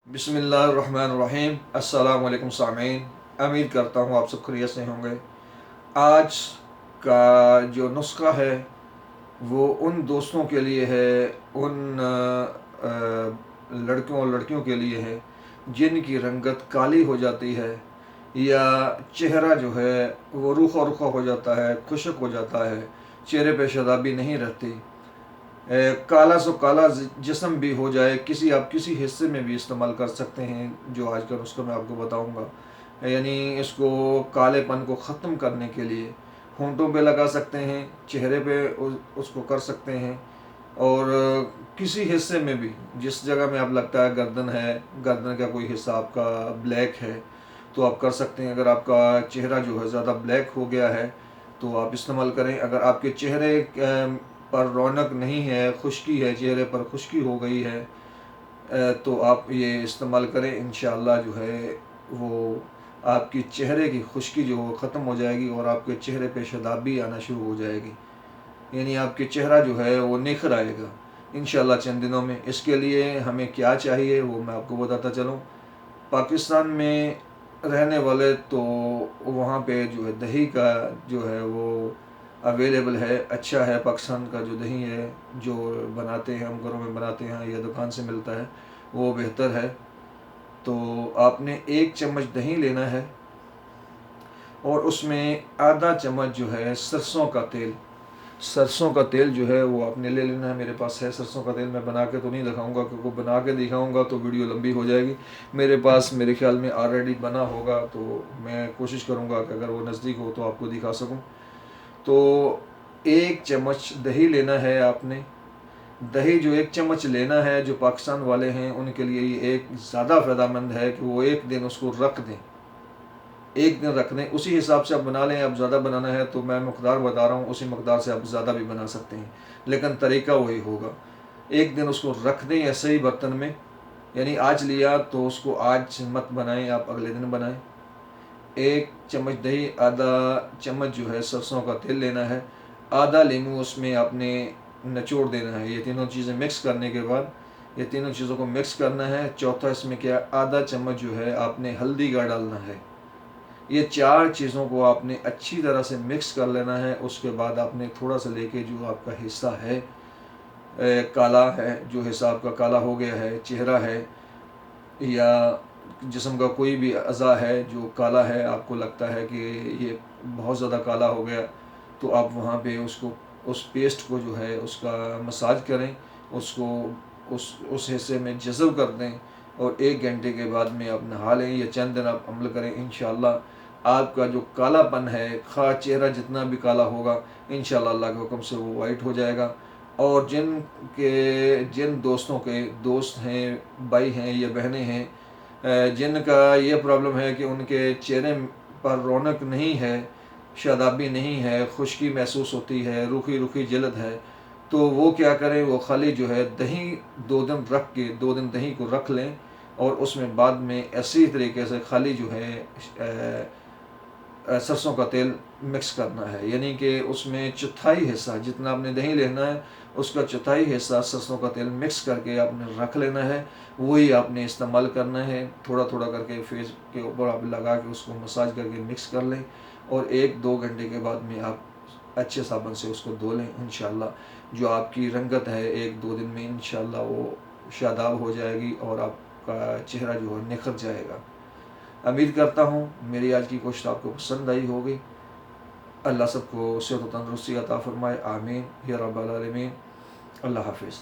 बिस्मिल्लाहिर्रहमानिर्रहीम। अस्सलाम वालेकुम सामीन, उम्मीद करता हूँ आप सब खैरियत से होंगे। आज का जो नुस्खा है वो उन दोस्तों के लिए है, उन लड़कों और लड़कियों के लिए है जिनकी रंगत काली हो जाती है या चेहरा जो है वो रूखा रूखा हो जाता है, खुश्क हो जाता है, चेहरे पे शदाबी नहीं रहती, काला सो काला जिस्म भी हो जाए, आप किसी हिस्से में भी इस्तेमाल कर सकते हैं जो आज का नुस्खा मैं आपको बताऊंगा। यानी इसको कालेपन को ख़त्म करने के लिए होंठों पे लगा सकते हैं, चेहरे पे उसको कर सकते हैं, और किसी हिस्से में भी जिस जगह में आप लगता है गर्दन का कोई हिस्सा आपका ब्लैक है तो आप कर सकते हैं। अगर आपका चेहरा जो है ज़्यादा ब्लैक हो गया है तो आप इस्तेमाल करें। अगर आपके चेहरे पर रौनक नहीं है, खुश्की है, चेहरे पर खुश्की हो गई है, तो आप ये इस्तेमाल करें। इंशाअल्लाह जो है वो आपकी चेहरे की खुश्की जो है ख़त्म हो जाएगी और आपके चेहरे पे शदाबी आना शुरू हो जाएगी, यानी आपके चेहरा जो है वो निखर आएगा इंशाअल्लाह चंद दिनों में। इसके लिए हमें क्या चाहिए वो मैं आपको बताता चलूँ। पाकिस्तान में रहने वाले तो वहाँ पे जो है दही का जो है वो अवेलेबल है, अच्छा है। पाकिस्तान का जो दही है जो बनाते हैं, हम घरों में बनाते हैं या दुकान से मिलता है, वो बेहतर है। तो आपने 1 चम्मच दही लेना है और उसमें आधा चम्मच जो है सरसों का तेल जो है वो आपने ले लेना है। मेरे पास है सरसों का तेल, मैं बना के तो नहीं दिखाऊंगा क्योंकि बना के दिखाऊंगा तो वीडियो लंबी हो जाएगी। मेरे पास मेरे ख्याल में ऑलरेडी बना होगा, तो मैं कोशिश करूंगा कि अगर वो नज़दीक हो तो आपको दिखा सकूं। तो 1 चम्मच दही लेना है आपने। दही जो 1 चम्मच लेना है, जो पाकिस्तान वाले हैं उनके लिए ये एक ज़्यादा फ़ायदेमंद है कि वो एक दिन उसको रख दें, एक दिन रख दें। उसी हिसाब से आप बना लें। अब ज़्यादा बनाना है तो मैं मकदार बता रहा हूँ, उसी मकदार से आप ज़्यादा भी बना सकते हैं, लेकिन तरीका वही होगा। एक दिन उसको रख दें ऐसे ही बर्तन में, यानी आज लिया तो उसको आज मत बनाएं, आप अगले दिन बनाएं। 1 चम्मच दही, आधा चम्मच जो है सरसों का तेल लेना है, आधा नींबू उसमें आपने निचोड़ देना है। ये तीनों चीज़ें मिक्स करने के बाद, ये तीनों चीज़ों को मिक्स करना है। चौथा इसमें क्या, आधा चम्मच जो है आपने हल्दी का डालना है। ये 4 चीज़ों को आपने अच्छी तरह से मिक्स कर लेना है। उसके बाद आपने थोड़ा सा लेके जो आपका हिस्सा है काला है, जो हिस्सा आपका काला हो गया है, चेहरा है या जिस्म का कोई भी अज़ा है जो काला है, आपको लगता है कि ये बहुत ज़्यादा काला हो गया, तो आप वहाँ पे उसको, उस पेस्ट को जो है उसका मसाज करें, उसको उस हिस्से में जज़ब कर दें और 1 घंटे के बाद में आप नहा लें। या चंद दिन आप अमल करें, इंशाअल्लाह आपका जो कालापन है, खा चेहरा जितना भी काला होगा, इंशाअल्लाह अल्लाह के हुक्म से वो वाइट हो जाएगा। और जिन दोस्तों के दोस्त हैं, भाई हैं या बहनें हैं जिनका ये प्रॉब्लम है कि उनके चेहरे पर रौनक नहीं है, शादाबी नहीं है, खुश्की महसूस होती है, रूखी रूखी जल्द है, तो वो क्या करें, वो खाली जो है दही 2 दिन दही को रख लें और उसमें बाद में ऐसी तरीके से खाली जो है सरसों का तेल मिक्स करना है। यानी कि उसमें चौथाई हिस्सा, जितना आपने दही लेना है उसका चौथाई हिस्सा सरसों का तेल मिक्स करके आपने रख लेना है। वही आपने इस्तेमाल करना है। थोड़ा थोड़ा करके फेस के ऊपर आप लगा के उसको मसाज करके मिक्स कर लें और 1-2 घंटे के बाद में आप अच्छे साबुन से उसको धो लें। इंशाअल्लाह जो आपकी रंगत है 1-2 दिन में इंशाअल्लाह वो शादाब हो जाएगी और आपका चेहरा जो है निखर जाएगा। उम्मीद करता हूँ मेरी आज की कोशिश आपको पसंद आई होगी। अल्लाह सबको सेहत व तंदरुस्ती अता फरमाए, आमीन या रब्बल आलमीन। अल्लाह हाफिज़।